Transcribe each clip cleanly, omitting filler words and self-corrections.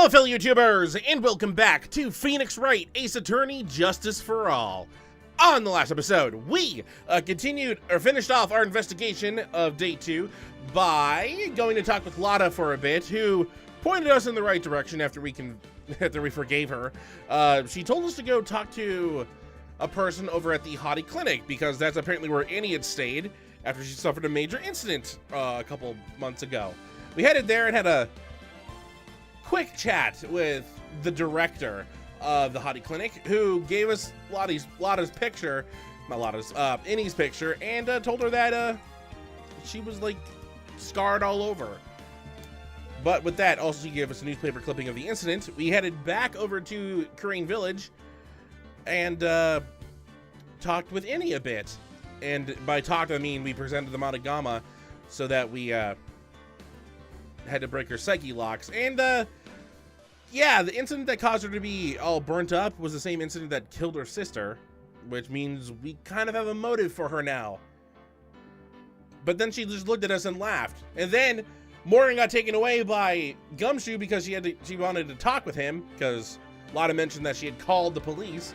Hello fellow YouTubers, and welcome back to Phoenix Wright, Ace Attorney, Justice for All. On the last episode, we finished off our investigation of Day 2 by going to talk with Lotta for a bit, who pointed us in the right direction after we forgave her. She told us to go talk to a person over at the Hottie Clinic, because that's apparently where Annie had stayed after she suffered a major incident a couple months ago. We headed there and had a quick chat with the director of the Hottie Clinic, who gave us Lotta's picture, Annie's picture, and told her that she was like scarred all over. But with that, also she gave us a newspaper clipping of the incident. We headed back over to Korean Village and talked with Annie a bit. And by talked, I mean we presented the Matagama so that we had to break her psyche locks. And yeah, the incident that caused her to be all burnt up was the same incident that killed her sister, which means we kind of have a motive for her now. But then she just looked at us and laughed. And then Morgan got taken away by Gumshoe because she wanted to talk with him, because Lotta mentioned that she had called the police.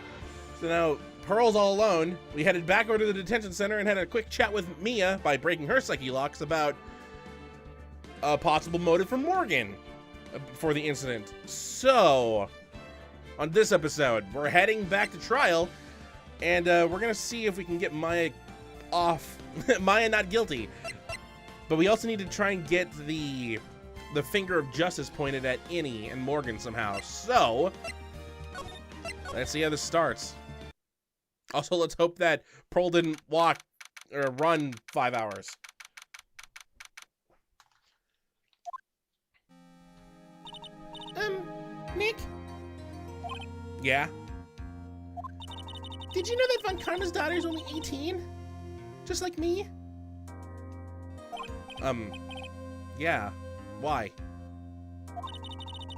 So now Pearl's all alone. We headed back over to the detention center and had a quick chat with Mia by breaking her psyche locks about a possible motive for Morgan for the incident. So on this episode, we're heading back to trial, and we're gonna see if we can get Maya off. Maya not guilty, but we also need to try and get the finger of justice pointed at Annie and Morgan somehow. So let's see how this starts. Also, let's hope that Pearl didn't walk or run 5 hours. Nick? Yeah? Did you know that Von Karma's daughter is only 18? Just like me? Yeah. Why?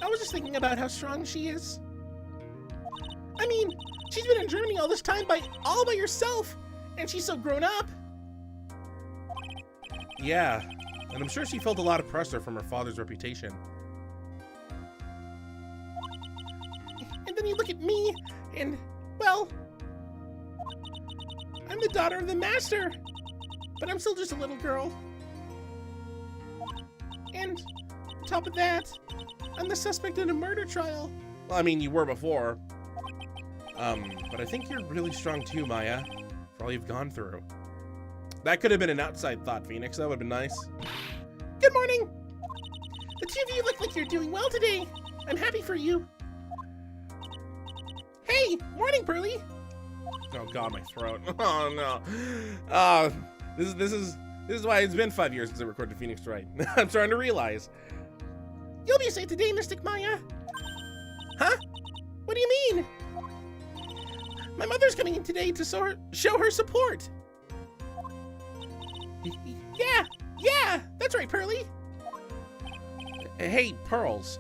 I was just thinking about how strong she is. I mean, she's been in Germany all this time all by herself, and she's so grown up. Yeah, and I'm sure she felt a lot of pressure from her father's reputation. And then you look at me, and, well, I'm the daughter of the master, but I'm still just a little girl. And on top of that, I'm the suspect in a murder trial. Well, I mean, you were before. But I think you're really strong too, Maya, for all you've gone through. That could have been an outside thought, Phoenix. That would have been nice. Good morning. The two of you look like you're doing well today. I'm happy for you. Hey, morning, Pearly. Oh God, my throat. Oh no. This is why it's been 5 years since I recorded Phoenix Wright. I'm starting to realize. You'll be safe today, Mystic Maya. Huh? What do you mean? My mother's coming in today to show her support. Yeah, that's right, Pearly. Hey, Pearls.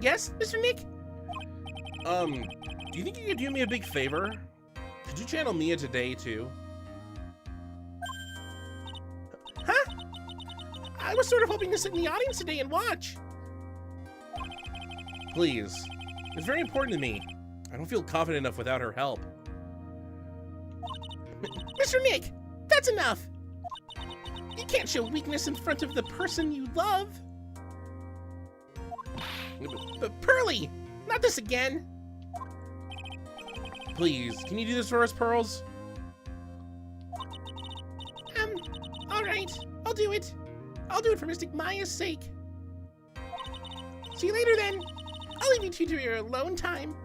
Yes, Mr. Nick? Do you think you could do me a big favor? Could you channel Mia today, too? Huh? I was sort of hoping to sit in the audience today and watch. Please. It's very important to me. I don't feel confident enough without her help. Mr. Nick, that's enough. You can't show weakness in front of the person you love. But Pearly, not this again. Please, can you do this for us, Pearls? All right, I'll do it. I'll do it for Mystic Maya's sake. See you later then. I'll leave you two to your alone time.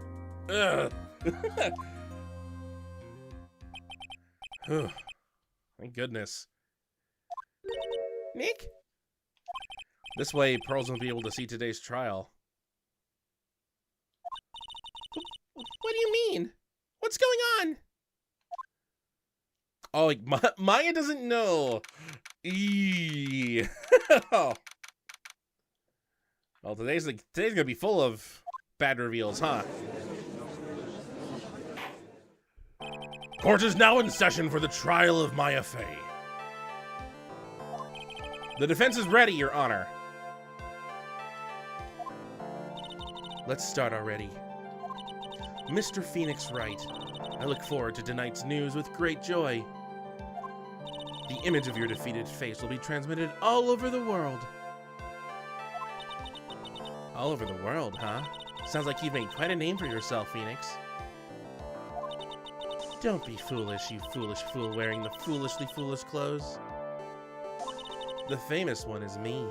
Ugh. Thank goodness. Nick? This way, Pearls won't be able to see today's trial. What do you mean? What's going on? Oh, like, Maya doesn't know. Eee. Oh. Well, today's gonna be full of bad reveals, huh? Court is now in session for the trial of Maya Fey. The defense is ready, Your Honor. let's start already. Mr. Phoenix Wright, I look forward to tonight's news with great joy. The image of your defeated face will be transmitted all over the world. All over the world, huh? Sounds like you've made quite a name for yourself, Phoenix. Don't be foolish, you foolish fool wearing the foolishly foolish clothes. The famous one is me.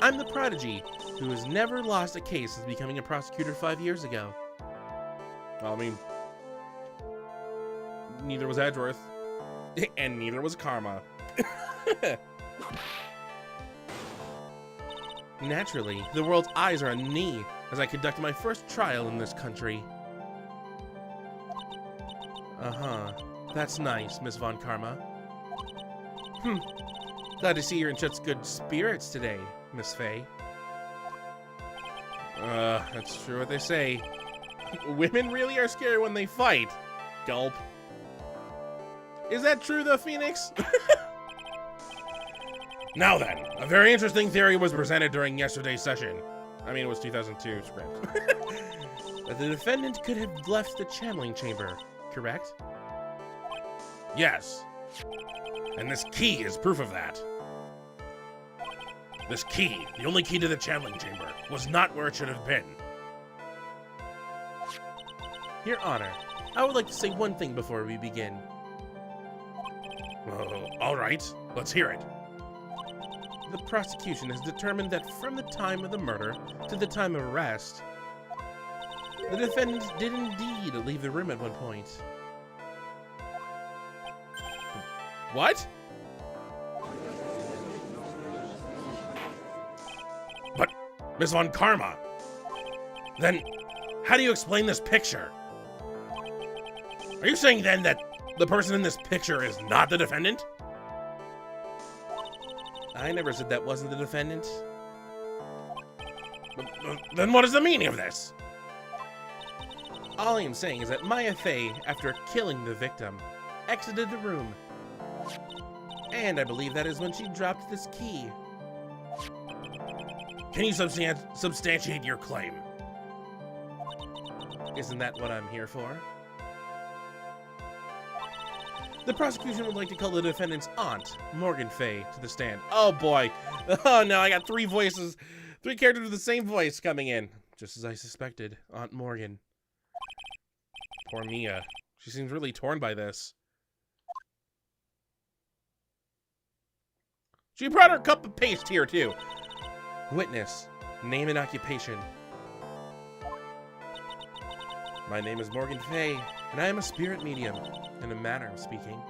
I'm the prodigy who has never lost a case since becoming a prosecutor 5 years ago. Well, I mean, neither was Edgeworth, and neither was Karma. Naturally, the world's eyes are on me as I conduct my first trial in this country. Uh-huh. That's nice, Miss Von Karma. Glad to see you're in such good spirits today, Miss Faye. That's true what they say. Women really are scary when they fight. Gulp. Is that true, though, Phoenix? Now then, a very interesting theory was presented during yesterday's session. I mean, it was 2002 script. That the defendant could have left the channeling chamber, correct? Yes. And this key is proof of that. This key, the only key to the channeling chamber, was not where it should have been. Your Honor, I would like to say one thing before we begin. All right, let's hear it. The prosecution has determined that from the time of the murder to the time of arrest, the defendant did indeed leave the room at one point. What? But, Ms. Von Karma, then how do you explain this picture? Are you saying then that the person in this picture is not the defendant? I never said that wasn't the defendant. Then what is the meaning of this? All I am saying is that Maya Fey, after killing the victim, exited the room. And I believe that is when she dropped this key. Can you substantiate your claim? Isn't that what I'm here for? The prosecution would like to call the defendant's aunt, Morgan Fey, to the stand. Oh boy. Oh no, I got three voices. Three characters with the same voice coming in. Just as I suspected. Aunt Morgan. Poor Mia. She seems really torn by this. She brought her cup of paste here too. Witness. Name and occupation. My name is Morgan Fey, and I am a spirit medium, in a manner of speaking.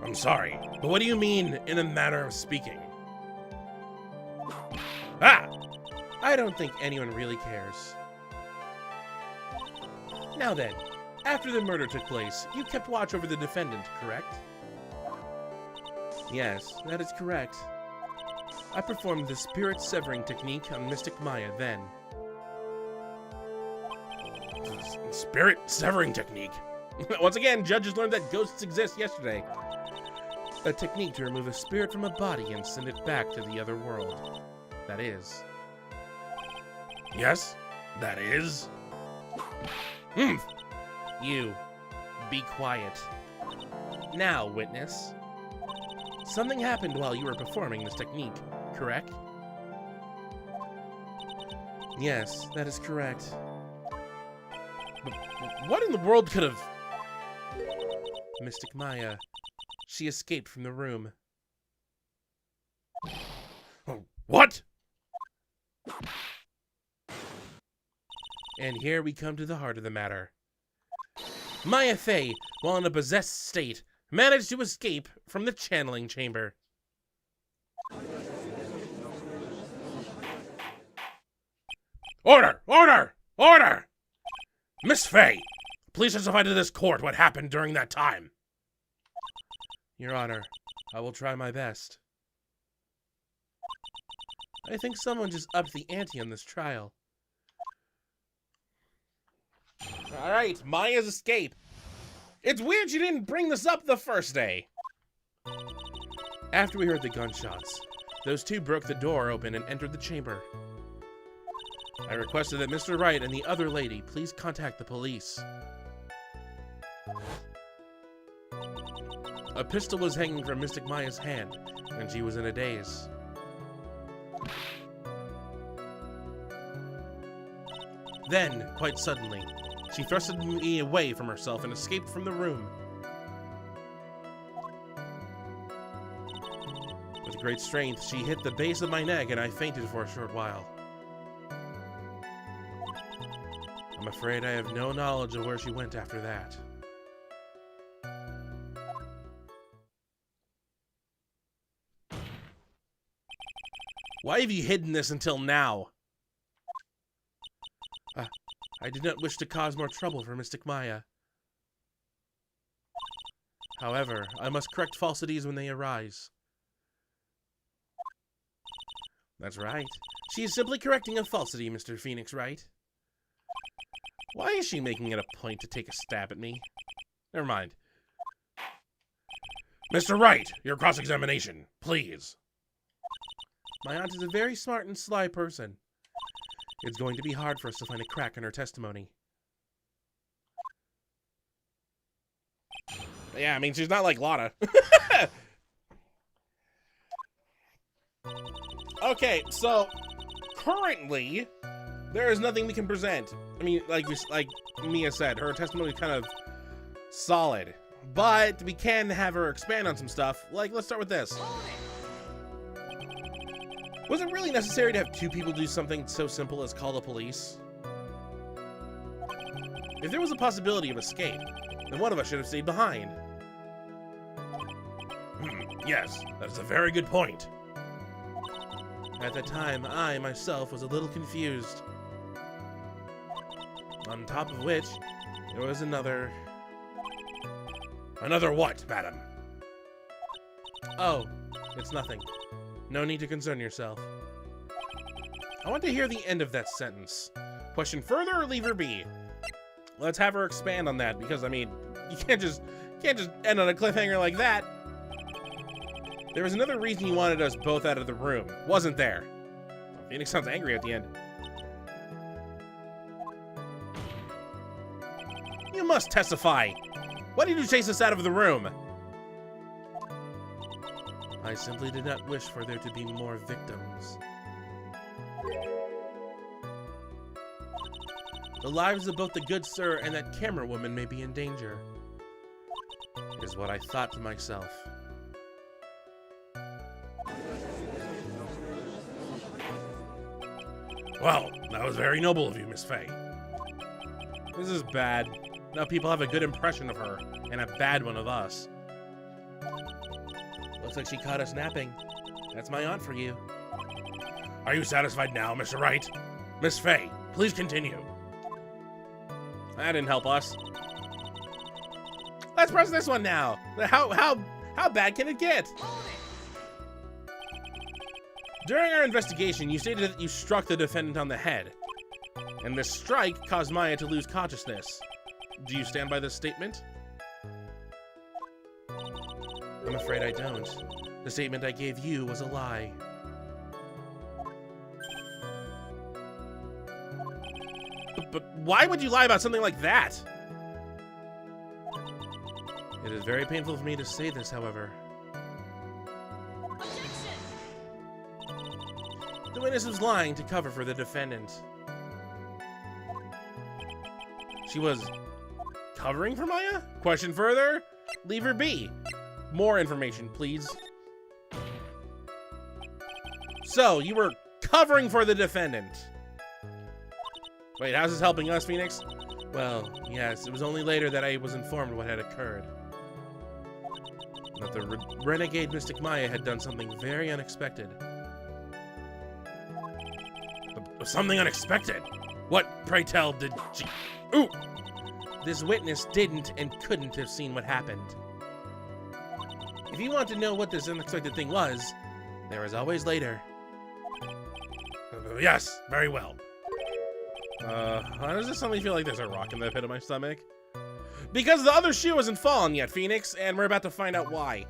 I'm sorry, but what do you mean, in a manner of speaking? Ah! I don't think anyone really cares. Now then, after the murder took place, you kept watch over the defendant, correct? Yes, that is correct. I performed the spirit severing technique on Mystic Maya then. Spirit severing technique? Once again, judges learned that ghosts exist yesterday. A technique to remove a spirit from a body and send it back to the other world. That is. Yes, that is. You, be quiet. Now, witness. Something happened while you were performing this technique, correct? Yes, that is correct. But what in the world could have... Mystic Maya. She escaped from the room. What? And here we come to the heart of the matter. Maya Fey, while in a possessed state, managed to escape from the channeling chamber. Order! Order! Order! Miss Fey, please testify to this court what happened during that time. Your Honor, I will try my best. I think someone just upped the ante on this trial. Alright, Maya's escape. It's weird you didn't bring this up the first day. After we heard the gunshots, Those two broke the door open and entered the chamber. I requested that Mr. Wright and the other lady please contact the police. A pistol was hanging from Mystic Maya's hand, and she was in a daze. Then, quite suddenly, she thrusted me away from herself and escaped from the room. With great strength, she hit the base of my neck and I fainted for a short while. I'm afraid I have no knowledge of where she went after that. Why have you hidden this until now? I did not wish to cause more trouble for Mystic Maya. However, I must correct falsities when they arise. That's right. She is simply correcting a falsity, Mr. Phoenix Wright. Why is she making it a point to take a stab at me? Never mind. Mr. Wright, your cross-examination, please. My aunt is a very smart and sly person. It's going to be hard for us to find a crack in her testimony. Yeah, I mean, she's not like Lotta. Okay, so currently there is nothing we can present. I mean, like Mia said, her testimony is kind of solid, but we can have her expand on some stuff. Like, let's start with this. Was it really necessary to have two people do something so simple as call the police? If there was a possibility of escape, then one of us should have stayed behind. Yes, that is a very good point. At that time, I, myself, was a little confused. On top of which, there was another... Another what, madam? Oh, it's nothing. No need to concern yourself. I want to hear the end of that sentence. Question further or leave her be? Let's have her expand on that, because, I mean, you can't just end on a cliffhanger like that. There was another reason you wanted us both out of the room, wasn't there? Phoenix sounds angry at the end. You must testify. Why did you chase us out of the room? I simply did not wish for there to be more victims. The lives of both the good sir and that camera woman may be in danger, is what I thought to myself. Well, that was very noble of you, Miss Faye. This is bad. Now people have a good impression of her, and a bad one of us. Looks like she caught us napping. That's my aunt for you. Are you satisfied now, Mr. Wright? Miss Faye, please continue. That didn't help us. Let's press this one now. How bad can it get? During our investigation, you stated that you struck the defendant on the head, and this strike caused Maya to lose consciousness. Do you stand by this statement? I'm afraid I don't. The statement I gave you was a lie. But why would you lie about something like that? It is very painful for me to say this, however. The witness was lying to cover for the defendant. She was covering for Maya? Question further? Leave her be. More information, please. So, you were covering for the defendant. Wait, how's this helping us, Phoenix? Well, yes, it was only later that I was informed what had occurred. That the renegade Mystic Maya had done something very unexpected. Something unexpected? What, pray tell, did she... Ooh! This witness didn't and couldn't have seen what happened. If you want to know what this unexpected thing was, there is always later. Yes, very well. Why does this suddenly feel like there's a rock in the pit of my stomach? Because the other shoe hasn't fallen yet, Phoenix, and we're about to find out why.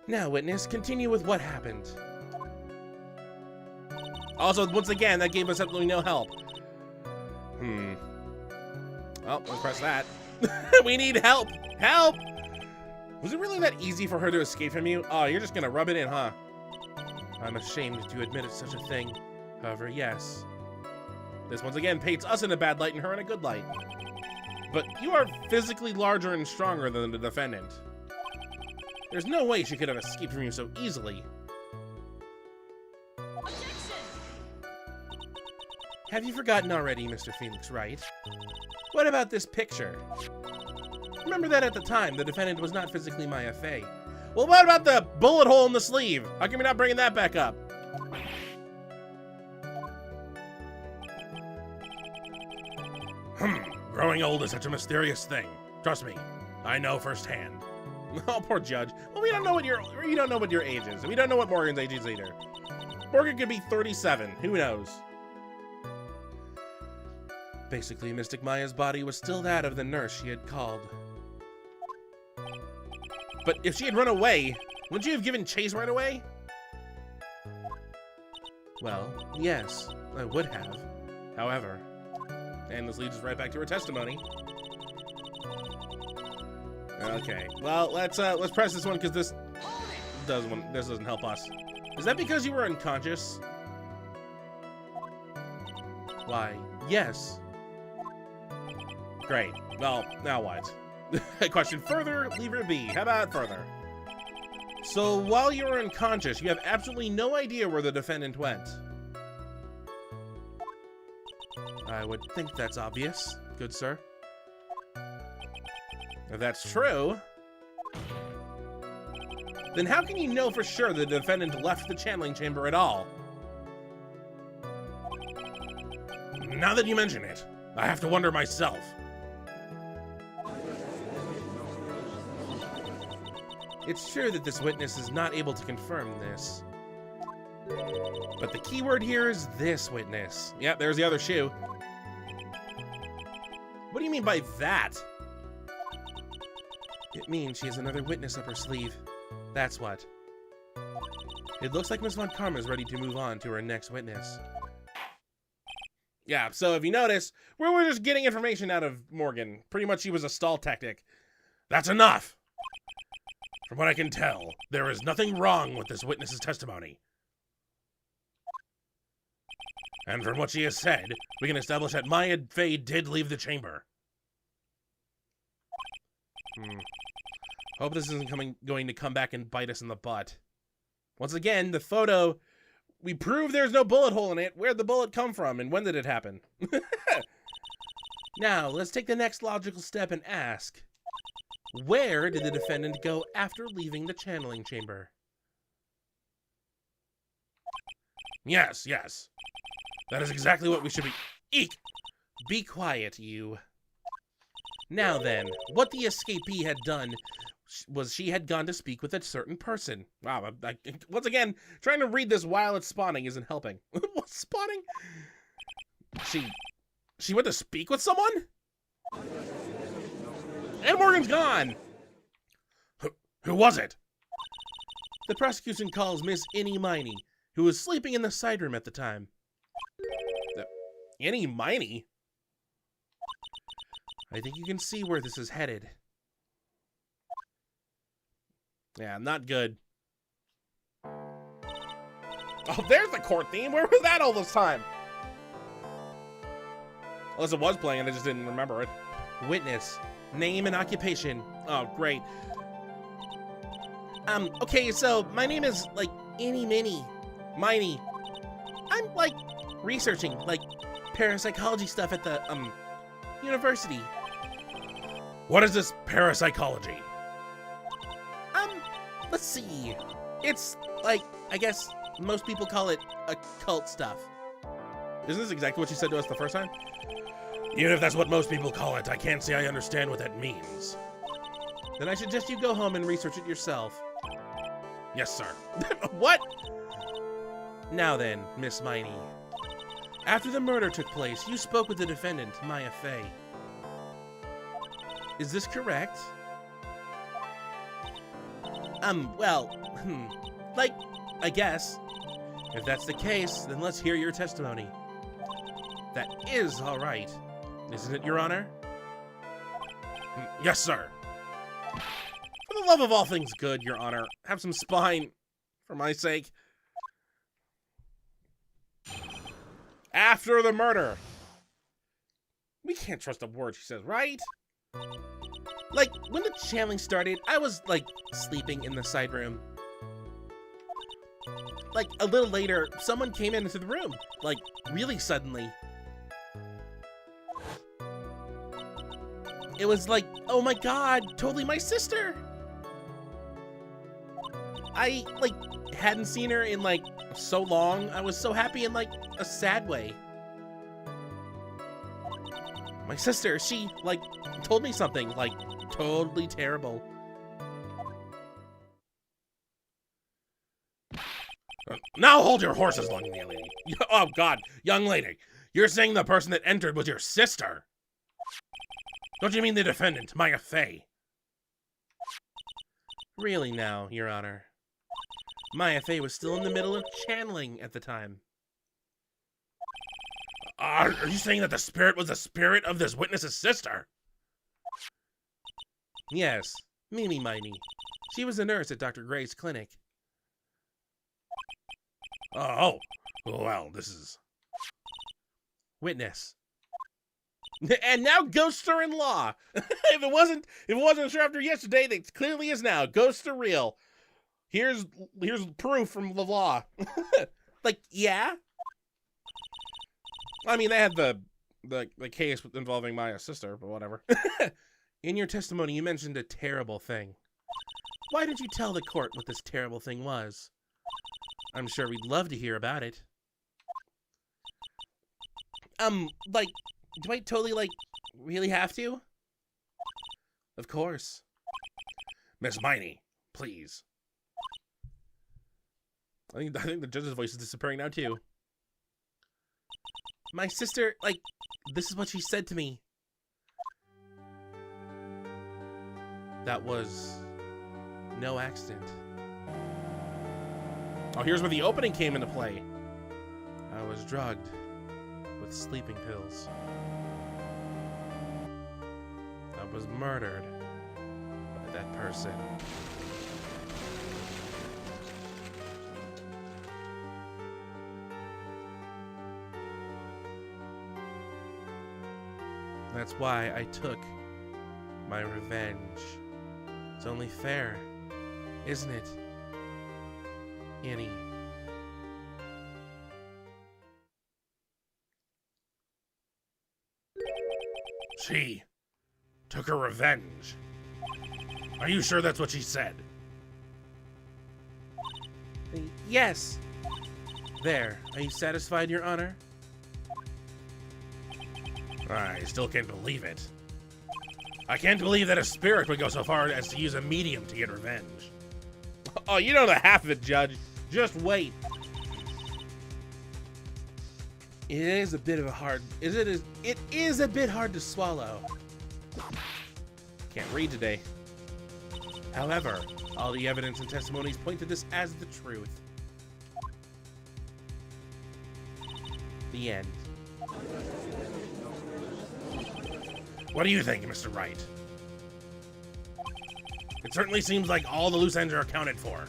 Now, witness, continue with what happened. Also, once again, that gave us absolutely no help. Well, let's press that. We need help! Help! Was it really that easy for her to escape from you? Oh, you're just gonna rub it in, huh? I'm ashamed to admit it's such a thing. However, yes. This once again paints us in a bad light and her in a good light. But you are physically larger and stronger than the defendant. There's no way she could have escaped from you so easily. Have you forgotten already, Mr. Phoenix Wright? What about this picture? Remember that at the time, the defendant was not physically my FA. Well, what about the bullet hole in the sleeve? How come you're not bringing that back up? Growing old is such a mysterious thing. Trust me, I know firsthand. Oh, poor Judge. Well, we don't know what your age is. We don't know what Morgan's age is either. Morgan could be 37. Who knows? Basically, Mystic Maya's body was still that of the nurse she had called. But if she had run away, wouldn't you have given chase right away? Well, yes, I would have. However, and this leads us right back to her testimony. Okay, well, let's press this one because this doesn't help us. Is that because you were unconscious? Why, yes. Great. Well, now what? Question further, leave it be. How about further? So while you were unconscious, you have absolutely no idea where the defendant went. I would think that's obvious, good sir. If that's true, then how can you know for sure the defendant left the channeling chamber at all? Now that you mention it, I have to wonder myself. It's true that this witness is not able to confirm this. But the key word here is this witness. Yep, there's the other shoe. What do you mean by that? It means she has another witness up her sleeve. That's what. It looks like Miss Von Karma is ready to move on to her next witness. Yeah, so if you notice, we're just getting information out of Morgan. Pretty much she was a stall tactic. That's enough! From what I can tell, there is nothing wrong with this witness's testimony. And from what she has said, we can establish that Maya Fey did leave the chamber. Hope this isn't going to come back and bite us in the butt. Once again, the photo, we prove there's no bullet hole in it. Where'd the bullet come from, and when did it happen? Now, let's take the next logical step and ask, where did the defendant go after leaving the channeling chamber? Yes, yes. That is exactly what we should be. Eek! Be quiet, you. Now then, what the escapee had done was she had gone to speak with a certain person. Wow, once again, trying to read this while it's spawning isn't helping. What's spawning? She went to speak with someone? And Morgan's gone! Who was it? The prosecution calls Miss Innie Miney, who was sleeping in the side room at the time. Innie Miney? I think you can see where this is headed. Yeah, not good. Oh, there's the court theme! Where was that all this time? Unless it was playing and I just didn't remember it. Witness. Name and occupation. Oh, great. Okay, so my name is, like, Innie Miney. I'm, like, researching, like, parapsychology stuff at the, university. What is this parapsychology? Let's see. It's, like, I guess most people call it occult stuff. Isn't this exactly what you said to us the first time? Even if that's what most people call it, I can't say I understand what that means. Then I suggest you go home and research it yourself. Yes, sir. What? Now then, Miss Miney. After the murder took place, you spoke with the defendant, Maya Fey. Is this correct? Well, like, I guess. If that's the case, then let's hear your testimony. That is all right, isn't it, Your Honor? Yes, sir. For the love of all things good, Your Honor, have some spine, for my sake. After the murder. We can't trust a word she says, right? Like, when the channeling started, I was, like, sleeping in the side room. Like, a little later, someone came into the room. Like, really suddenly. It was like, oh my god, totally my sister! I, like, hadn't seen her in, like, so long. I was so happy in, like, a sad way. My sister, she, like, told me something, like, totally terrible. Now hold your horses, young lady. Oh, God, young lady. You're saying the person that entered was your sister? Don't you mean the defendant, Maya Fey? Really now, Your Honor. Maya Fey was still in the middle of channeling at the time. Are you saying that the spirit was the spirit of this witness's sister? Yes, Mimi Miney. She was a nurse at Dr. Gray's clinic. Oh, well, this is... Witness. And now ghoster-in-law. if it wasn't sure after yesterday, it clearly is now. Ghosts are real. Here's proof from the law. Like, yeah? I mean, they had the case involving Maya's sister, but whatever. In your testimony, you mentioned a terrible thing. Why didn't you tell the court what this terrible thing was? I'm sure we'd love to hear about it. Like, do I totally, like, really have to? Of course. Miss Miney, please. I think the judge's voice is disappearing now, too. My sister, like, this is what she said to me. That was no accident. Oh, here's where the opening came into play. I was drugged with sleeping pills. I was murdered by that person. That's why I took my revenge. It's only fair, isn't it, Annie? She took her revenge. Are you sure that's what she said? Yes. There. Are you satisfied, Your Honor? I still can't believe it. I can't believe that a spirit would go so far as to use a medium to get revenge. Oh, you know the half of it, Judge. Just wait. It is a bit of a hard... It is a bit hard to swallow. Can't read today. However, all the evidence and testimonies point to this as the truth. The end. What do you think, Mr. Wright? It certainly seems like all the loose ends are accounted for.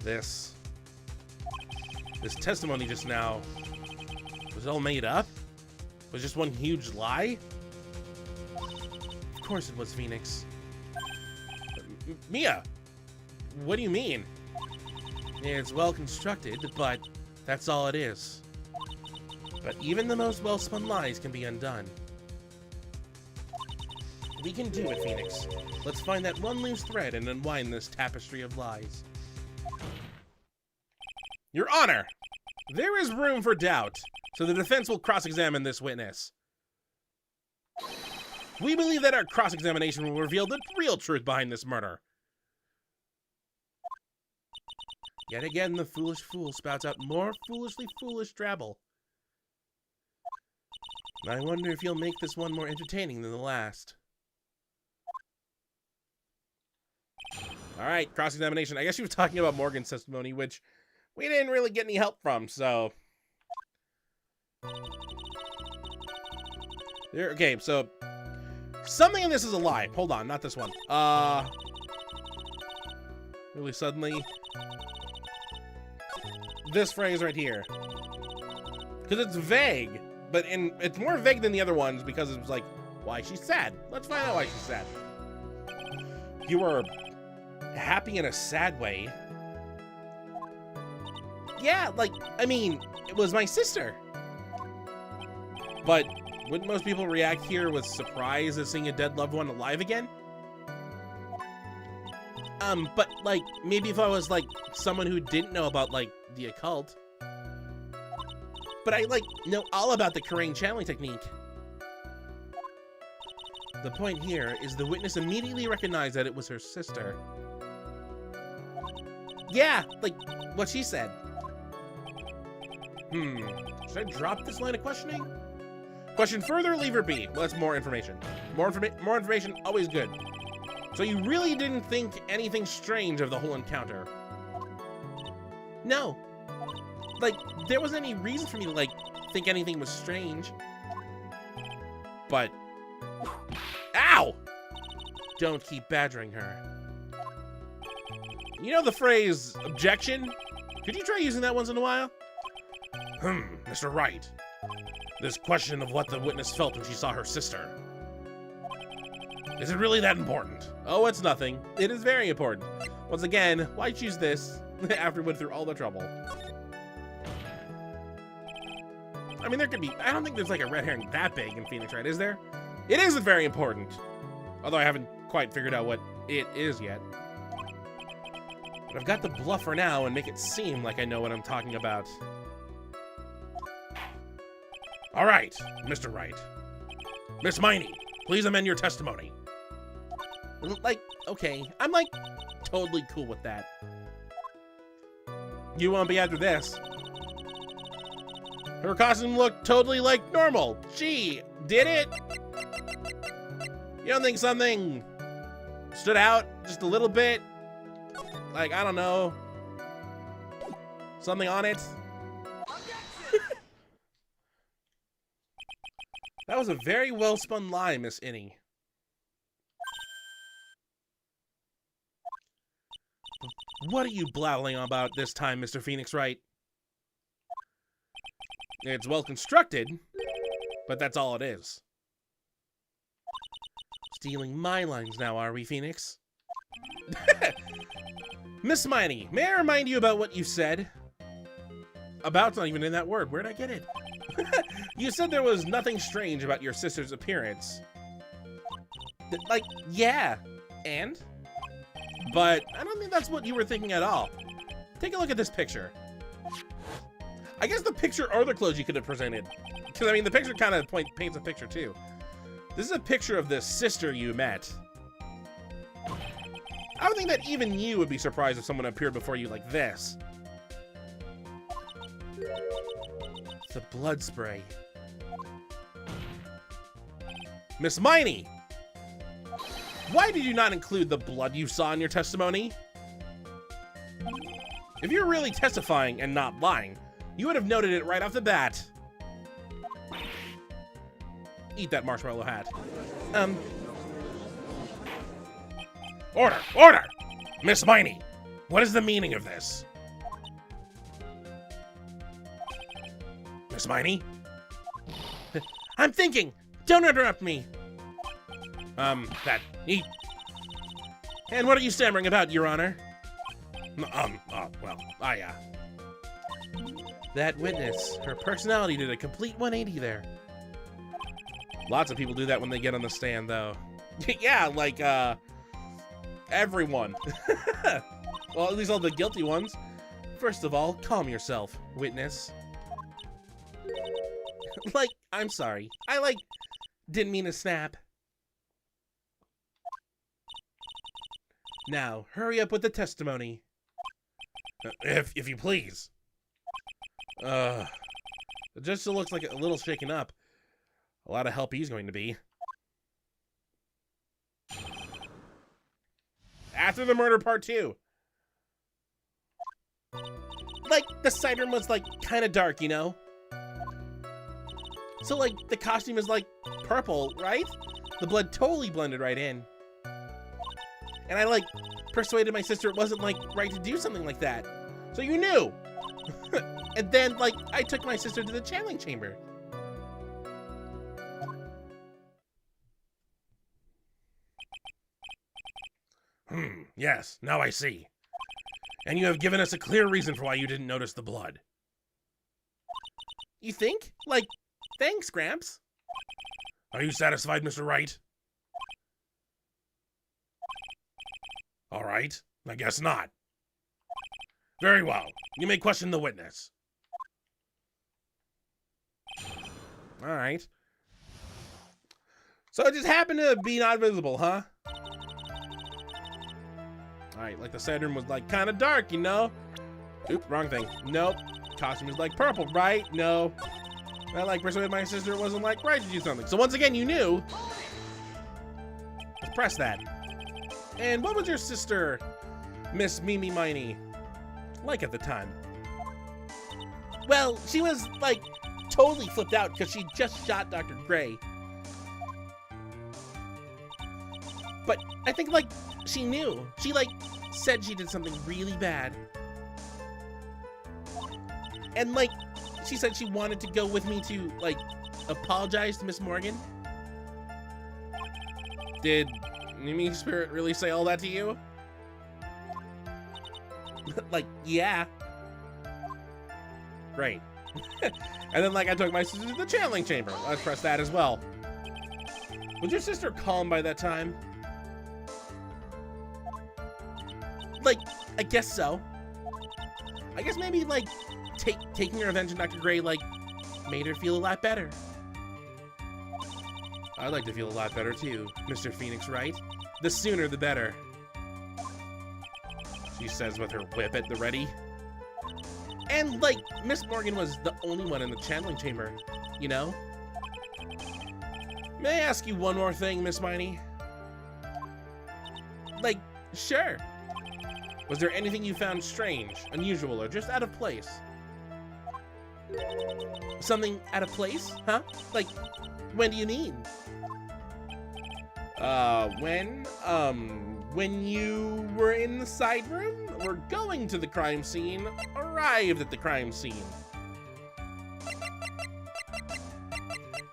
This testimony just now, was it all made up? Was just one huge lie? Of course it was, Phoenix. Mia, what do you mean? It's well constructed, but that's all it is. But even the most well-spun lies can be undone. We can do it, Phoenix. Let's find that one loose thread and unwind this tapestry of lies. Your Honor, there is room for doubt, so the defense will cross-examine this witness. We believe that our cross-examination will reveal the real truth behind this murder. Yet again, the foolish fool spouts out more foolishly foolish drabble. I wonder if you'll make this one more entertaining than the last. All right, cross-examination. I guess she was talking about Morgan's testimony, which we didn't really get any help from, so... There, okay, so... Something in this is a lie. Hold on, not this one. Really suddenly... This phrase right here. Because it's vague, but it's more vague than the other ones because it's like, why she's sad. Let's find out why she's sad. You were happy in a sad way. Yeah, like, I mean, it was my sister. But wouldn't most people react here with surprise at seeing a dead loved one alive again? But, like, maybe if I was, like, someone who didn't know about, like, the occult. But I, like, know all about the Karain channeling technique. The point here is the witness immediately recognized that it was her sister. Yeah, like, what she said. Should I drop this line of questioning? Question further, leave her be. Well, that's more information. More information, always good. So you really didn't think anything strange of the whole encounter? No. Like, there wasn't any reason for me to, like, think anything was strange. But... Ow! Don't keep badgering her. You know the phrase, objection? Could you try using that once in a while? Mr. Wright. This question of what the witness felt when she saw her sister. Is it really that important? Oh, it's nothing. It is very important. Once again, why choose this after we went through all the trouble? I mean, there could be... I don't think there's like a red herring that big in Phoenix Wright, is there? It isn't very important. Although I haven't quite figured out what it is yet. But I've got the bluff for now and make it seem like I know what I'm talking about. All right, Mr. Wright. Miss Miney, please amend your testimony. Like, okay, I'm like totally cool with that. You won't be after this. Her costume looked totally like normal. Gee, did it? You don't think something stood out just a little bit? Like, I don't know. Something on it? That was a very well-spun lie, Miss Innie. What are you blabbling about this time, Mr. Phoenix Wright? It's well-constructed, but that's all it is. Stealing my lines now, are we, Phoenix? Miss Miney, may I remind you about what you said? About's not even in that word. Where'd I get it? You said there was nothing strange about your sister's appearance. Like, yeah, and? But I don't think that's what you were thinking at all. Take a look at this picture. I guess the picture or the clothes you could have presented. Because, I mean, the picture kind of paints a picture, too. This is a picture of the sister you met. I would think that even you would be surprised if someone appeared before you like this. It's a blood spray. Miss Miney! Why did you not include the blood you saw in your testimony? If you're really testifying and not lying, you would have noted it right off the bat. Eat that marshmallow hat. Order! Order! Miss Miney, what is the meaning of this? Miss Miney? I'm thinking! Don't interrupt me! Eat. And what are you stammering about, Your Honor? That witness, her personality did a complete 180 there. Lots of people do that when they get on the stand, though. Yeah, like, everyone. Well, at least all the guilty ones. First of all, calm yourself, witness. Like, I'm sorry. I, didn't mean to snap. Now, hurry up with the testimony. If you please. The judge still looks like a little shaken up. A lot of help he's going to be. After the murder part 2. Like, the side room was, like, kind of dark, you know? So, like, the costume is, like, purple, right? The blood totally blended right in. And I, like, persuaded my sister it wasn't, like, right to do something like that. So you knew. And then, like, I took my sister to the channeling chamber. Yes, now I see. And you have given us a clear reason for why you didn't notice the blood. You think? Like, thanks, Gramps. Are you satisfied, Mr. Wright? All right, I guess not. Very well, you may question the witness. All right. So it just happened to be not visible, huh? Alright, like the side room was like kind of dark, you know? Oops, wrong thing. Nope. Costume is like purple, right? No. I like persuaded my sister it wasn't like right to do something. So once again, you knew. Let's press that. And what was your sister, Miss Mimi Miney, like at the time? Well, she was like totally flipped out because she just shot Dr. Gray. But I think like she knew. She like said she did something really bad. And like she said she wanted to go with me to like apologize to Miss Morgan. Did Mimi Spirit really say all that to you? Like, yeah. Great. And then like I took my sister to the channeling chamber. Let's press that as well. Was your sister calm by that time? Like, I guess so. I guess maybe, like, taking her revenge on Dr. Gray, like, made her feel a lot better. I'd like to feel a lot better too, Mr. Phoenix Wright. The sooner the better. She says with her whip at the ready. And, like, Miss Morgan was the only one in the channeling chamber, you know? May I ask you one more thing, Miss Miney? Like, sure. Was there anything you found strange, unusual, or just out of place? Something out of place? Huh? Like, when do you mean? When you were in the side room, were going to the crime scene, arrived at the crime scene.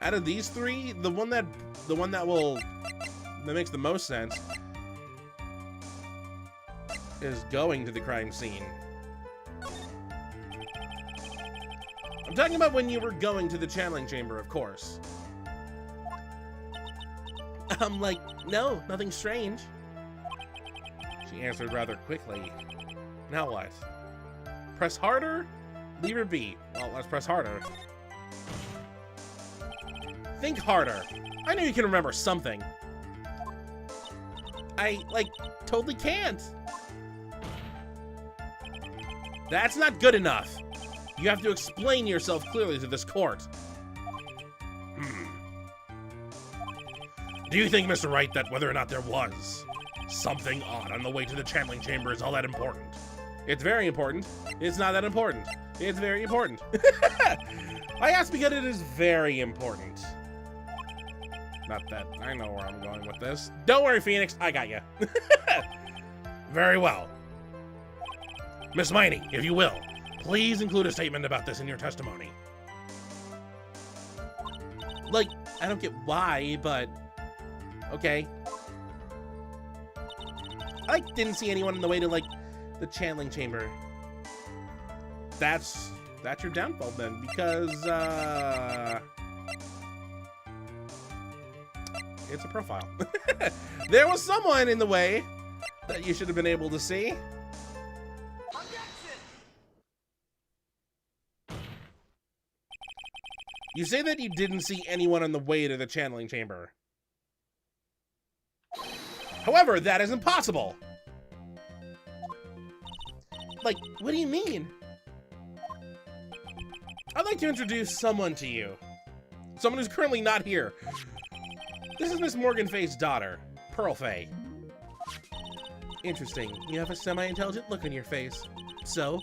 Out of these three, the one that makes the most sense is going to the crime scene. I'm talking about when you were going to the channeling chamber, of course. Like, no, nothing strange. She answered rather quickly. Now what? Press harder? Leave her be. Well, let's press harder. Think harder. I know you can remember something. I, like, totally can't. That's not good enough. You have to explain yourself clearly to this court. Do you think, Mr. Wright, that whether or not there was something odd on the way to the channeling chamber is all that important? It's very important. It's not that important. It's very important. I asked because it is very important. Not that I know where I'm going with this. Don't worry, Phoenix. I got you. Very well. Miss Miney, if you will, please include a statement about this in your testimony. Like, I don't get why, but okay. I like didn't see anyone on the way to like the channeling chamber. That's your downfall then, because it's a profile. There was someone in the way that you should have been able to see. You say that you didn't see anyone on the way to the channeling chamber. However, that is impossible. Like, what do you mean? I'd like to introduce someone to you. Someone who's currently not here. This is Miss Morgan Faye's daughter, Pearl Faye. Interesting. You have a semi-intelligent look on your face. So,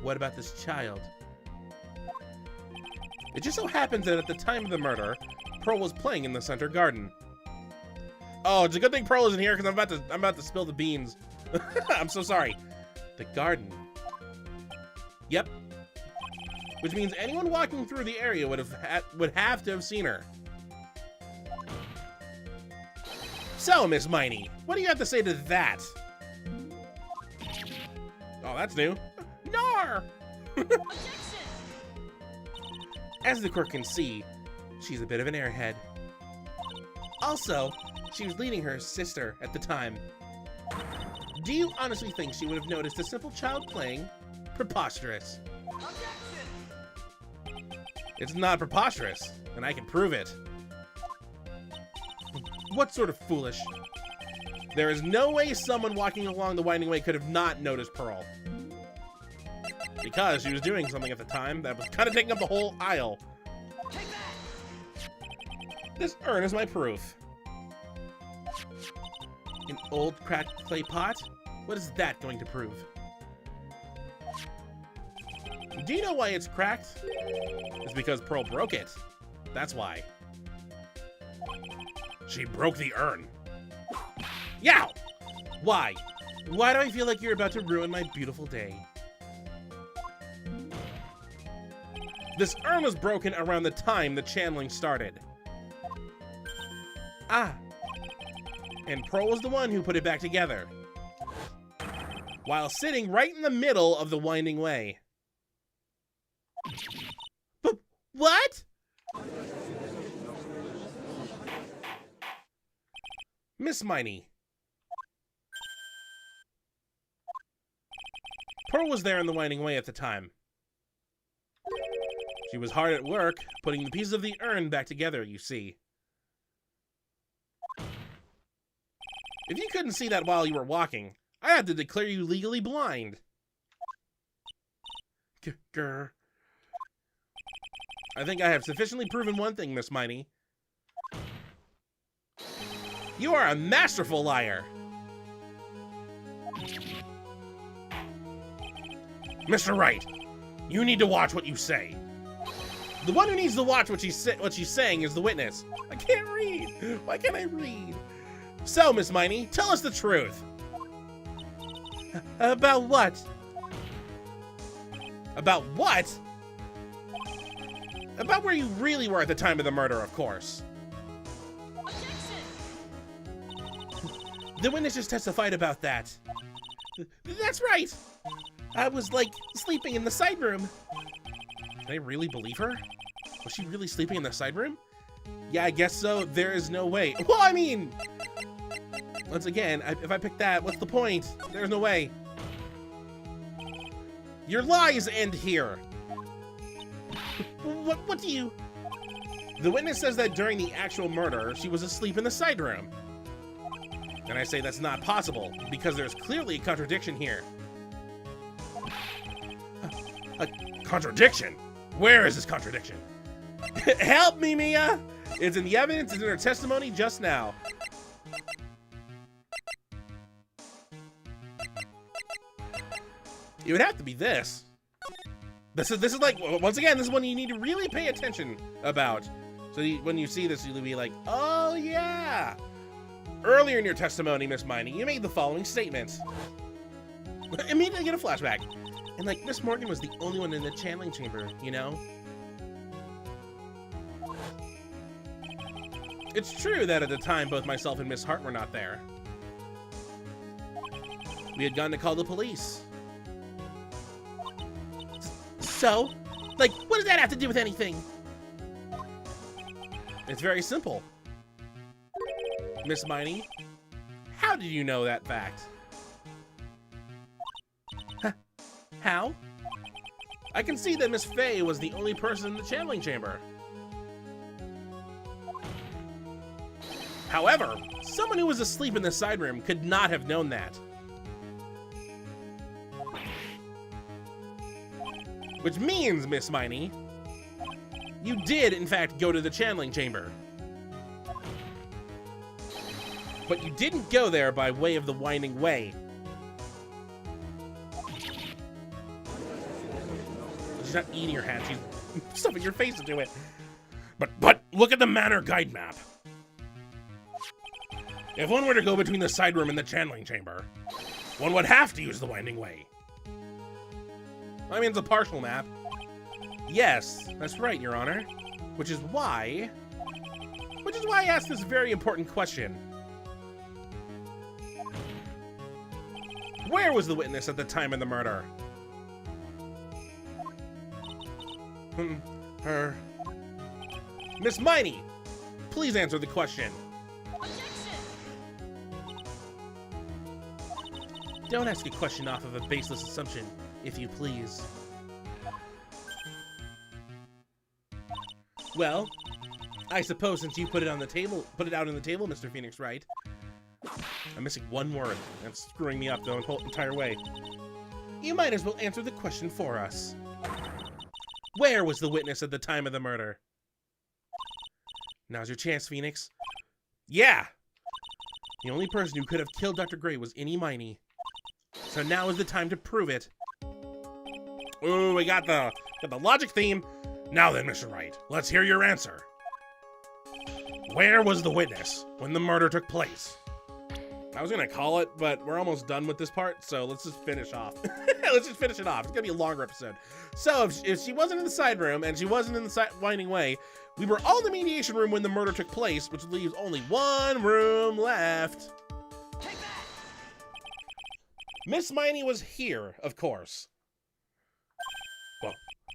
what about this child? It just so happens that at the time of the murder, Pearl was playing in the center garden. Oh, it's a good thing Pearl isn't here because I'm about to spill the beans. I'm so sorry. The garden. Yep. Which means anyone walking through the area would have to have seen her. So, Miss Miney, what do you have to say to that? Oh, that's new. Nar! As the court can see, she's a bit of an airhead. Also, she was leading her sister at the time. Do you honestly think she would have noticed a simple child playing? Preposterous. It's not preposterous, and I can prove it. What sort of foolish? There is no way someone walking along the winding way could have not noticed Pearl. Because she was doing something at the time that was kind of taking up the whole aisle. This urn is my proof. An old cracked clay pot? What is that going to prove? Do you know why it's cracked? It's because Pearl broke it. That's why. She broke the urn. Yow! Why? Why do I feel like you're about to ruin my beautiful day? This urn was broken around the time the channeling started. Ah. And Pearl was the one who put it back together. While sitting right in the middle of the winding way. But what? Miss Miney. Pearl was there in the winding way at the time. She was hard at work, putting the pieces of the urn back together, you see. If you couldn't see that while you were walking, I had to declare you legally blind. Grr. I think I have sufficiently proven one thing, Miss Miney. You are a masterful liar. Mr. Wright, you need to watch what you say. The one who needs to watch what she's saying is the witness. I can't read. Why can't I read? So, Miss Miney, tell us the truth. About what? About what? About where you really were at the time of the murder, of course. The witness just testified about that. That's right. I was, like, sleeping in the side room. Can I really believe her? Was she really sleeping in the side room? Yeah, I guess so. There is no way. Well, I mean, once again, if I pick that, what's the point? There's no way. Your lies end here. What do you... The witness says that during the actual murder, she was asleep in the side room. And I say that's not possible, because there's clearly a contradiction here. A contradiction? Where is this contradiction? Help me, Mia! It's in the evidence, it's in her testimony just now. It would have to be this. This is like, once again, this is one you need to really pay attention about. So when you see this, you'll be like, oh yeah! Earlier in your testimony, Miss Miney, you made the following statement. Immediately get a flashback. And like, Miss Morgan was the only one in the channeling chamber, you know? It's true that at the time, both myself and Miss Hart were not there. We had gone to call the police. So? Like, what does that have to do with anything? It's very simple. Miss Miney, how did you know that fact? How? I can see that Miss Faye was the only person in the channeling chamber. However, someone who was asleep in the side room could not have known that. Which means, Miss Miney, you did, in fact, go to the channeling chamber. But you didn't go there by way of the winding way. she's not eating your hat, she's stuffing your face into it. But look at the manor guide map. If one were to go between the side room and the channeling chamber, one would have to use the winding way. I mean, it's a partial map. Yes, that's right, Your Honor. Which is why I asked this very important question. Where was the witness at the time of the murder? Her... Miss Miney, please answer the question. Don't ask a question off of a baseless assumption, if you please. Well, I suppose since you put it out on the table, Mr. Phoenix Wright. I'm missing one word. That's screwing me up the whole entire way. You might as well answer the question for us. Where was the witness at the time of the murder? Now's your chance, Phoenix. Yeah! The only person who could have killed Dr. Gray was Innie Miney. So now is the time to prove it. Ooh, we got the logic theme. Now then, Mr. Wright, let's hear your answer. Where was the witness when the murder took place? I was gonna call it, but we're almost done with this part, so let's just finish off. Let's just finish it off. It's gonna be a longer episode. So if she wasn't in the side room and she wasn't in the winding way, we were all in the mediation room when the murder took place, which leaves only one room left. Take that! Miss Miney was here, of course.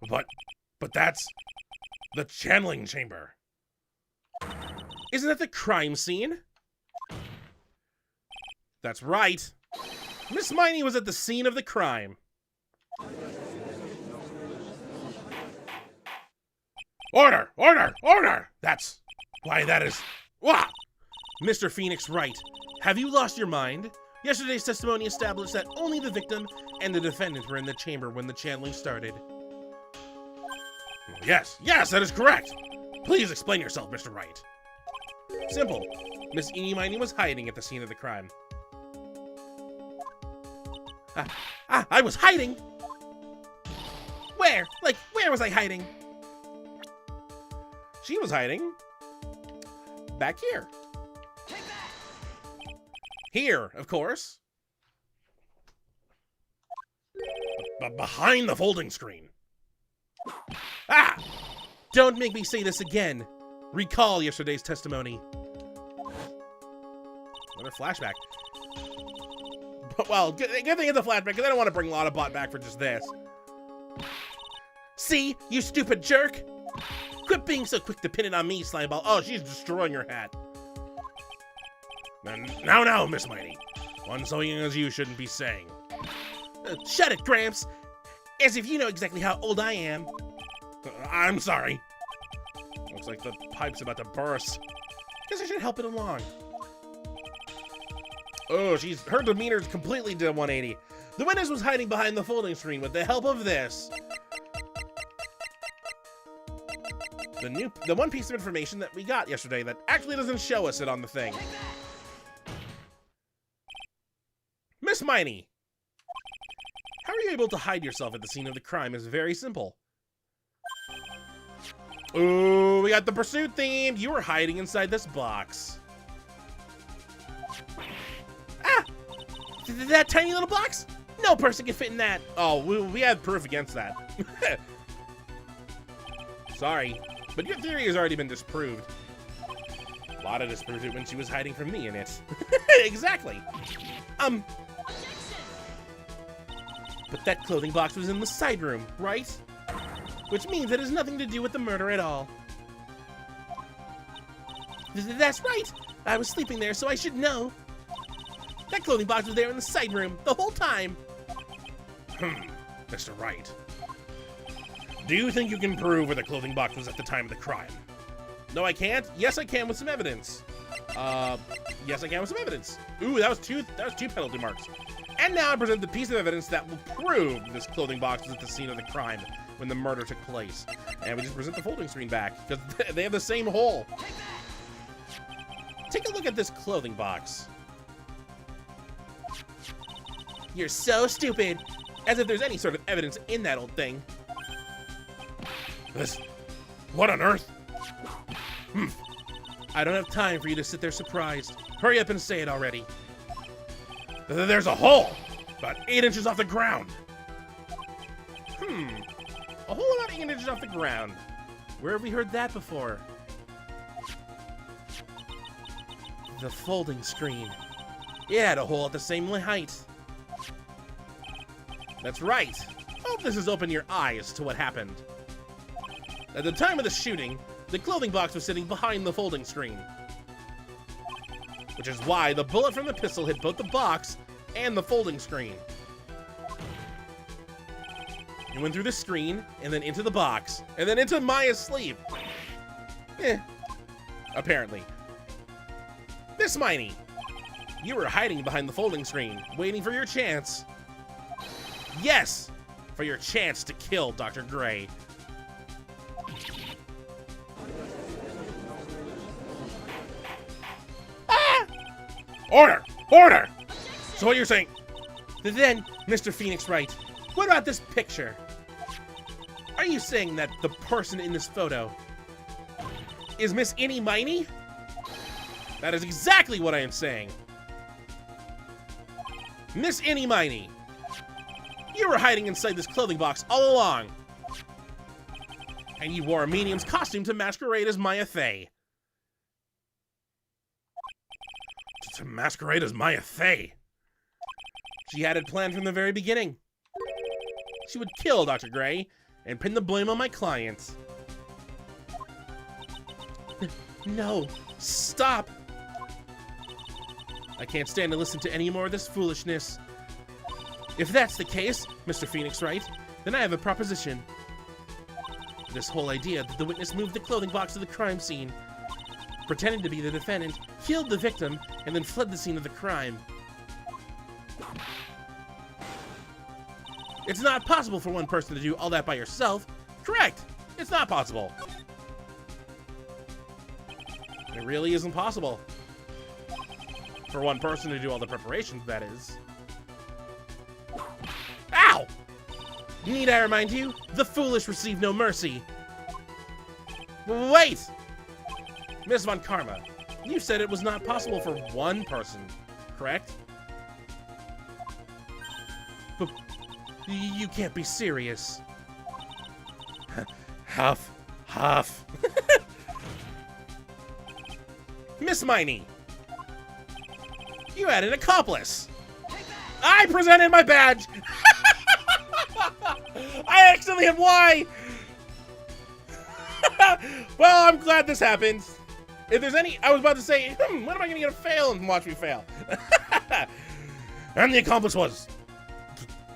Well, but that's the channeling chamber. Isn't that the crime scene? That's right. Miss Miney was at the scene of the crime. Order! Order! Order! That's why that is... Wah! Mr. Phoenix Wright, have you lost your mind? Yesterday's testimony established that only the victim and the defendant were in the chamber when the channeling started. Yes, that is correct. Please explain yourself, Mr. Wright. Simple. Miss Innie Miney was hiding at the scene of the crime. I was hiding? Where? Like, where was I hiding? She was hiding back here. Here, of course. But behind the folding screen. Ah! Don't make me say this again. Recall yesterday's testimony. Another flashback. Well, good thing it's a flashback, because I don't want to bring Lottobot back for just this. See, you stupid jerk! Quit being so quick to pin it on me, Slimeball. Oh, she's destroying your hat. Now, Miss Miney. One so young as you shouldn't be saying. Shut it, Gramps! As if you know exactly how old I am. I'm sorry. Looks like the pipe's about to burst. Guess I should help it along. Oh, her demeanor's completely did 180. The witness was hiding behind the folding screen with the help of this. The one piece of information that we got yesterday that actually doesn't show us it on the thing. Miss Miney, how are you able to hide yourself at the scene of the crime is very simple. Ooh, we got the pursuit theme. You were hiding inside this box. Ah! That tiny little box? No person can fit in that. Oh, we have proof against that. Sorry, but your theory has already been disproved. Lotta disproved it when she was hiding from me in it. Exactly. But that clothing box was in the side room, right? Which means it has nothing to do with the murder at all. That's right! I was sleeping there, so I should know. That clothing box was there in the side room the whole time. Mr. Wright. Do you think you can prove where the clothing box was at the time of the crime? No, I can't? Yes, I can with some evidence. Yes, I can with some evidence. Ooh, that was two penalty marks. And now I present the piece of evidence that will prove this clothing box was at the scene of the crime when the murder took place. And we just present the folding screen back, because they have the same hole. Take a look at this clothing box. You're so stupid. As if there's any sort of evidence in that old thing. What on earth? I don't have time for you to sit there surprised. Hurry up and say it already. There's a hole! About 8 inches off the ground. A whole lot of 8 inches off the ground. Where have we heard that before? The folding screen. It had a hole at the same height. That's right. Hope this has opened your eyes to what happened. At the time of the shooting, the clothing box was sitting behind the folding screen. Which is why the bullet from the pistol hit both the box and the folding screen. It went through the screen, and then into the box, and then into Maya's sleeve. Apparently. Miss Miney, you were hiding behind the folding screen, waiting for your chance. Yes, for your chance to kill Dr. Gray. Ah! Order! Order! So what you're saying? Then, Mr. Phoenix Wright, what about this picture? Are you saying that the person in this photo is Miss Innie Miney? That is exactly what I am saying. Miss Innie Miney, you were hiding inside this clothing box all along. And you wore a medium's costume to masquerade as Maya Fey. To masquerade as Maya Fey? She had it planned from the very beginning. She would kill Dr. Gray and pin the blame on my client. No, stop. I can't stand to listen to any more of this foolishness. If that's the case, Mr. Phoenix Wright, then I have a proposition. This whole idea that the witness moved the clothing box to the crime scene, pretended to be the defendant, killed the victim, and then fled the scene of the crime. It's not possible for one person to do all that by yourself. Correct. It's not possible. It really isn't possible. For one person to do all the preparations, that is. Ow! Need I remind you? The foolish receive no mercy. Wait! Miss Von Karma, you said it was not possible for one person, correct? But you can't be serious. Huff, huff. Miss Miney, you had an accomplice. I presented my badge. I accidentally hit Y. Well, I'm glad this happened. If there's any, I was about to say, when am I going to get a fail and watch me fail? And the accomplice was.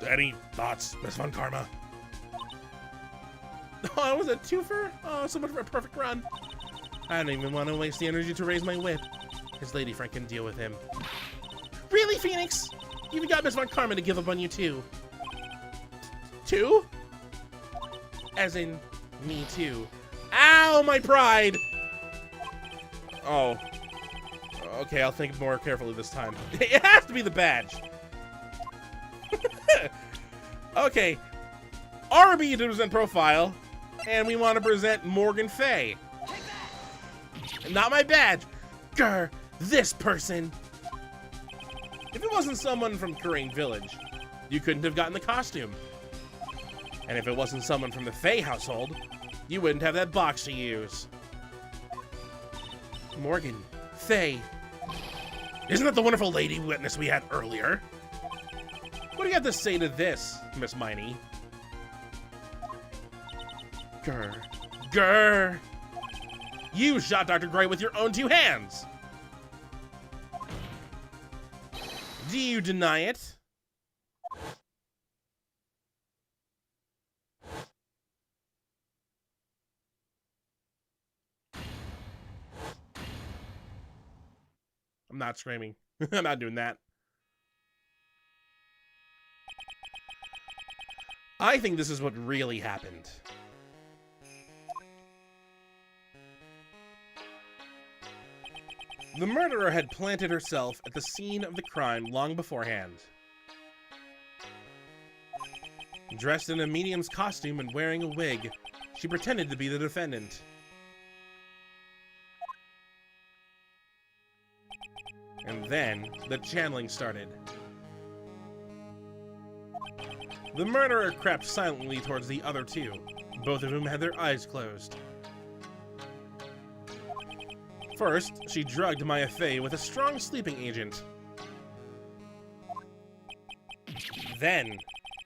Any thoughts, Miss Von Karma? Oh, it was a twofer? Oh, so much for a perfect run. I don't even want to waste the energy to raise my whip. His lady friend can deal with him. Really, Phoenix? You even got Miss Von Karma to give up on you, too. Two? As in, me too. Ow, my pride! Oh. Okay, I'll think more carefully this time. It has to be the badge. Okay. RB to present profile, and we want to present Morgan Fay. Not my badge. Grr, this person. If it wasn't someone from Kurain Village, you couldn't have gotten the costume. And if it wasn't someone from the Fay household, you wouldn't have that box to use. Morgan, Fay. Isn't that the wonderful lady witness we had earlier? What do you have to say to this, Miss Miney? Grr. Grr. You shot Dr. Gray with your own 2 hands. Do you deny it? I'm not screaming. I'm not doing that. I think this is what really happened. The murderer had planted herself at the scene of the crime long beforehand. Dressed in a medium's costume and wearing a wig, she pretended to be the defendant. And then, the channeling started. The murderer crept silently towards the other two, both of whom had their eyes closed. First, she drugged Maya Fey with a strong sleeping agent. Then,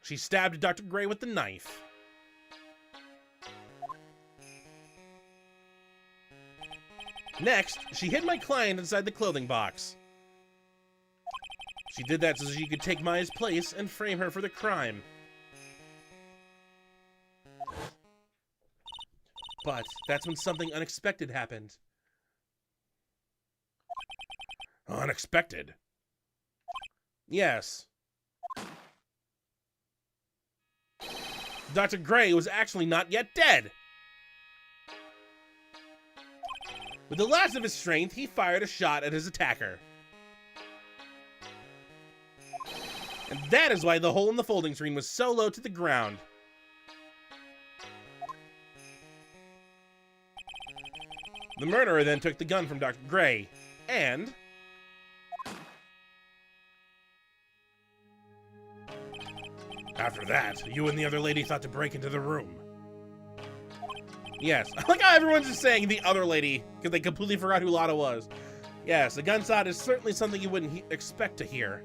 she stabbed Dr. Gray with the knife. Next, she hid my client inside the clothing box. She did that so she could take Maya's place and frame her for the crime. But that's when something unexpected happened. Unexpected? Yes. Dr. Gray was actually not yet dead. With the last of his strength, he fired a shot at his attacker. And that is why the hole in the folding screen was so low to the ground. The murderer then took the gun from Dr. Gray, and... after that, you and the other lady thought to break into the room. Yes, I like how everyone's just saying the other lady, because they completely forgot who Lotta was. Yes, a gunshot is certainly something you wouldn't expect to hear.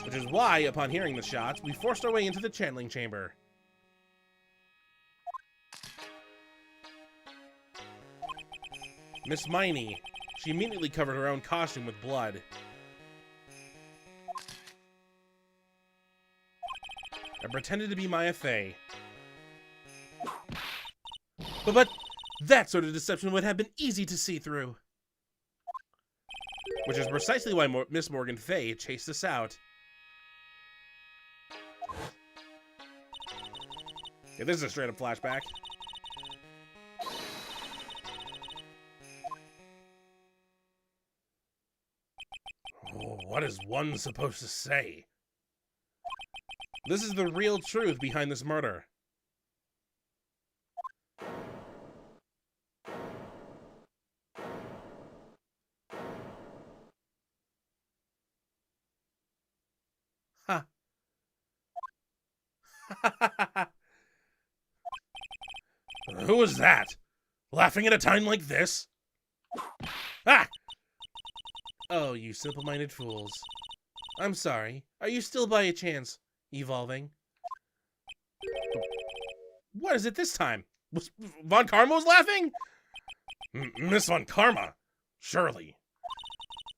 Which is why, upon hearing the shots, we forced our way into the channeling chamber. Miss Miney, she immediately covered her own costume with blood. I pretended to be Maya Fey. But that sort of deception would have been easy to see through. Which is precisely why Miss Morgan Fey chased us out. Yeah, this is a straight-up flashback. Oh, what is one supposed to say? This is the real truth behind this murder. Ha. Who was that? Laughing at a time like this? Ah! Oh, you simple-minded fools. I'm sorry. Are you still by a chance evolving? What is it this time? Was Von Karma was laughing? Miss Von Karma? Surely.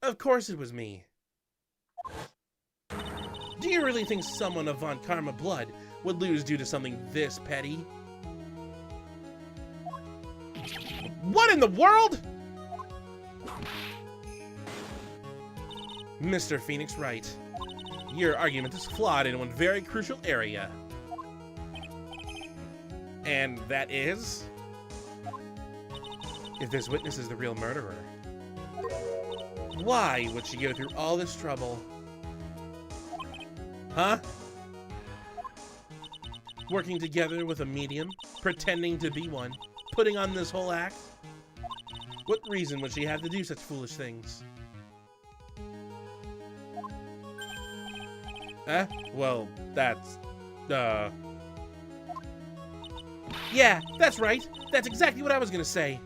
Of course it was me. Do you really think someone of Von Karma blood would lose due to something this petty? What in the world? Mr. Phoenix Wright, your argument is flawed in one very crucial area. And that is? If this witness is the real murderer, why would she go through all this trouble? Huh? Working together with a medium, pretending to be one, putting on this whole act? What reason would she have to do such foolish things? Well, that's, Yeah, that's right. That's exactly what I was gonna say.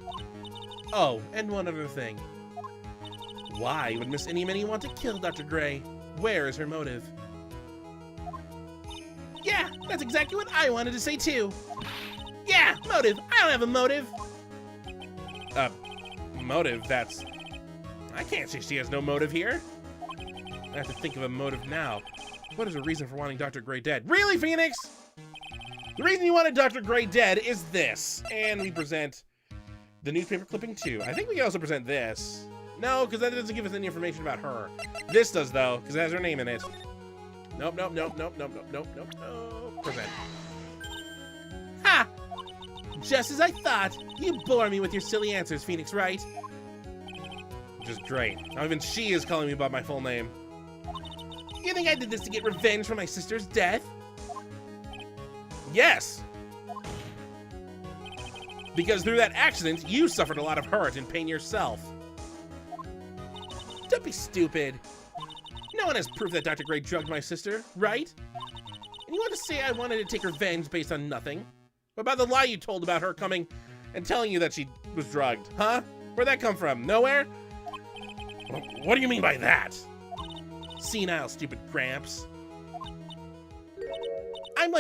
Oh, and one other thing. Why would Miss Innie-Minnie want to kill Dr. Gray? Where is her motive? Yeah, that's exactly what I wanted to say too. Yeah, motive. I don't have a motive. Motive, that's... I can't say she has no motive here. I have to think of a motive now. What is her reason for wanting Dr. Gray dead? Really, Phoenix? The reason you wanted Dr. Gray dead is this. And we present the newspaper clipping too. I think we can also present this. No, because that doesn't give us any information about her. This does, though, because it has her name in it. Nope, nope, nope, nope, nope, nope, nope, nope, nope. Present. Ha! Just as I thought. You bore me with your silly answers, Phoenix Wright. Which is great. Now even she is calling me by my full name. You think I did this to get revenge for my sister's death? Yes! Because through that accident, you suffered a lot of hurt and pain yourself. Don't be stupid. No one has proof that Dr. Gray drugged my sister, right? And you want to say I wanted to take revenge based on nothing? What about the lie you told about her coming and telling you that she was drugged, huh? Where'd that come from? Nowhere? What do you mean by that? Senile, stupid Gramps. I'm,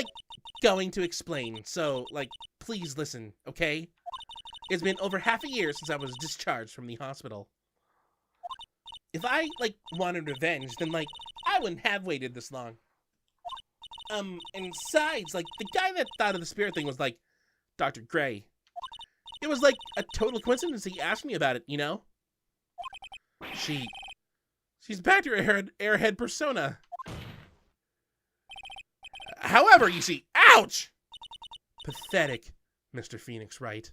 going to explain, so, please listen, okay? It's been over half a year since I was discharged from the hospital. If I, wanted revenge, then, I wouldn't have waited this long. And besides, the guy that thought of the spirit thing was, Dr. Gray. It was, a total coincidence he asked me about it, you know? She's back to her airhead persona. However, you see, ouch! Pathetic, Mr. Phoenix Wright.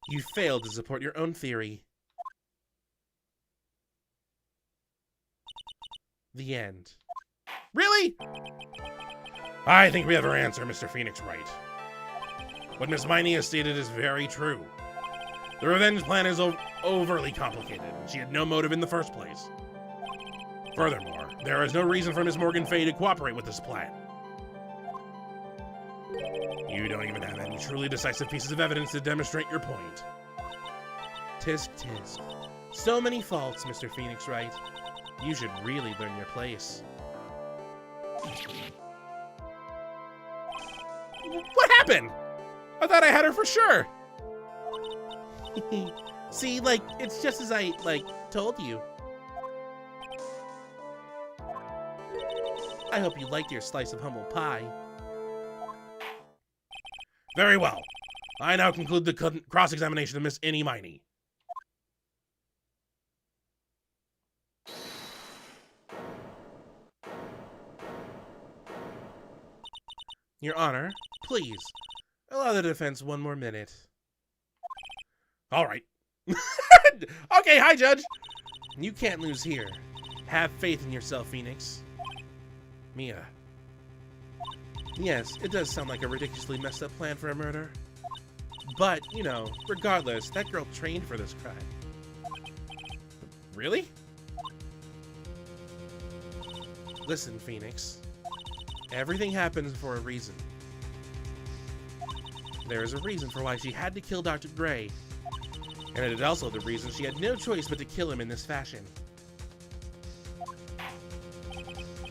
You failed to support your own theory. The end. Really? I think we have our answer, Mr. Phoenix Wright. What Miss Miney has stated is very true. The revenge plan is overly complicated. She had no motive in the first place. Furthermore, there is no reason for Miss Morgan Fay to cooperate with this plan. You don't even have any truly decisive pieces of evidence to demonstrate your point. Tisk tisk. So many faults, Mr. Phoenix Wright. You should really learn your place. What happened? I thought I had her for sure. See, it's just as I, told you. I hope you liked your slice of humble pie. Very well. I now conclude the cross-examination of Miss Innie Miney. Your Honor, please, allow the defense one more minute. All right. Okay, hi, Judge. You can't lose here. Have faith in yourself, Phoenix. Mia. Yes, it does sound like a ridiculously messed up plan for a murder. But, regardless, that girl trained for this crime. Really? Listen, Phoenix. Everything happens for a reason. There is a reason for why she had to kill Dr. Gray. And it is also the reason she had no choice but to kill him in this fashion.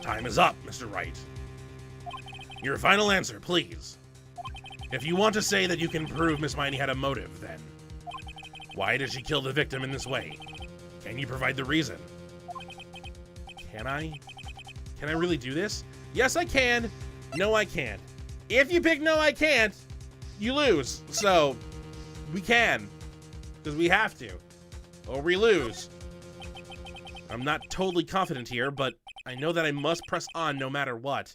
Time is up, Mr. Wright. Your final answer, please. If you want to say that you can prove Miss Miney had a motive, then why did she kill the victim in this way? Can you provide the reason? Can I? Can I really do this? Yes, I can. No, I can't. If you pick no, I can't, you lose. So, we can. Because we have to. Or we lose. I'm not totally confident here, but I know that I must press on no matter what.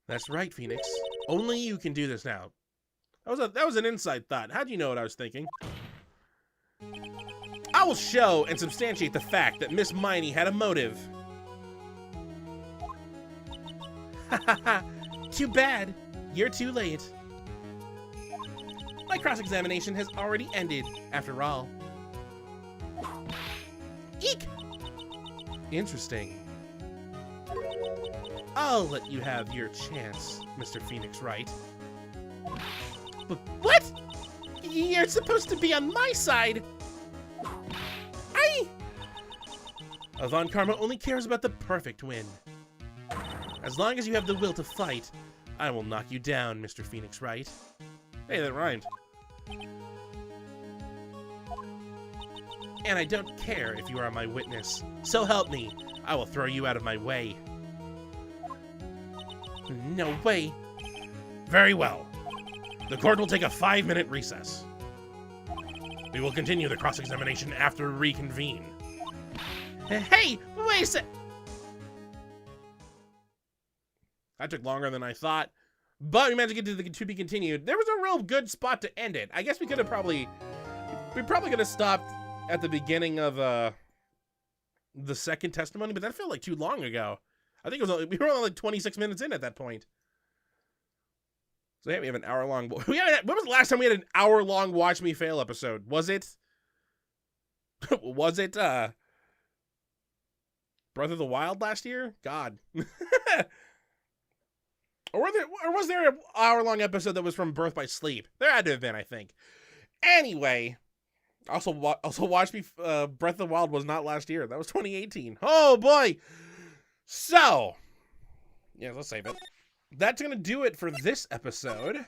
That's right, Phoenix. Only you can do this now. That was an inside thought. How'd you know what I was thinking? I will show and substantiate the fact that Miss Miney had a motive. Too bad. You're too late. My cross-examination has already ended, after all. Eek! Interesting. I'll let you have your chance, Mr. Phoenix Wright. But what? You're supposed to be on my side. Avant Karma only cares about the perfect win. As long as you have the will to fight, I will knock you down, Mr. Phoenix Wright. Hey, that rhymed. And I don't care if you are my witness. So help me, I will throw you out of my way. No way. Very well. The court will take a 5-minute recess. We will continue the cross-examination after we reconvene. Hey, wait a sec. That took longer than I thought, but we managed to get to the to be continued. There was a real good spot to end it. I guess we could have we probably could have stopped at the beginning of the second testimony, but that felt like too long ago. I think we were only like 26 minutes in at that point. So yeah, we have an hour-long... When was the last time we had an hour-long Watch Me Fail episode? Was it... was it, Breath of the Wild last year? God. Or was there an hour-long episode that was from Birth by Sleep? There had to have been, I think. Anyway, also Watch Me... Breath of the Wild was not last year. That was 2018. Oh, boy! So... yeah, let's save it. That's going to do it for this episode.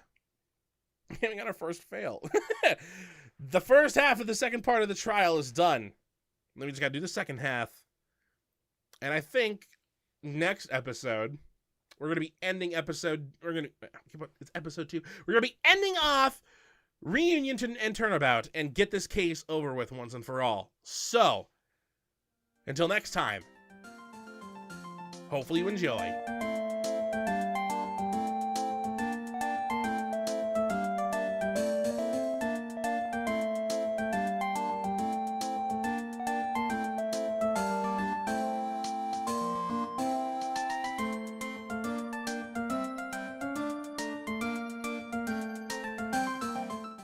We got our first fail. The first half of the second part of the trial is done. Then we just got to do the second half. And I think next episode, we're going to be ending episode... it's episode 2. We're going to be ending off Reunion and Turnabout and get this case over with once and for all. So, until next time, hopefully you enjoy.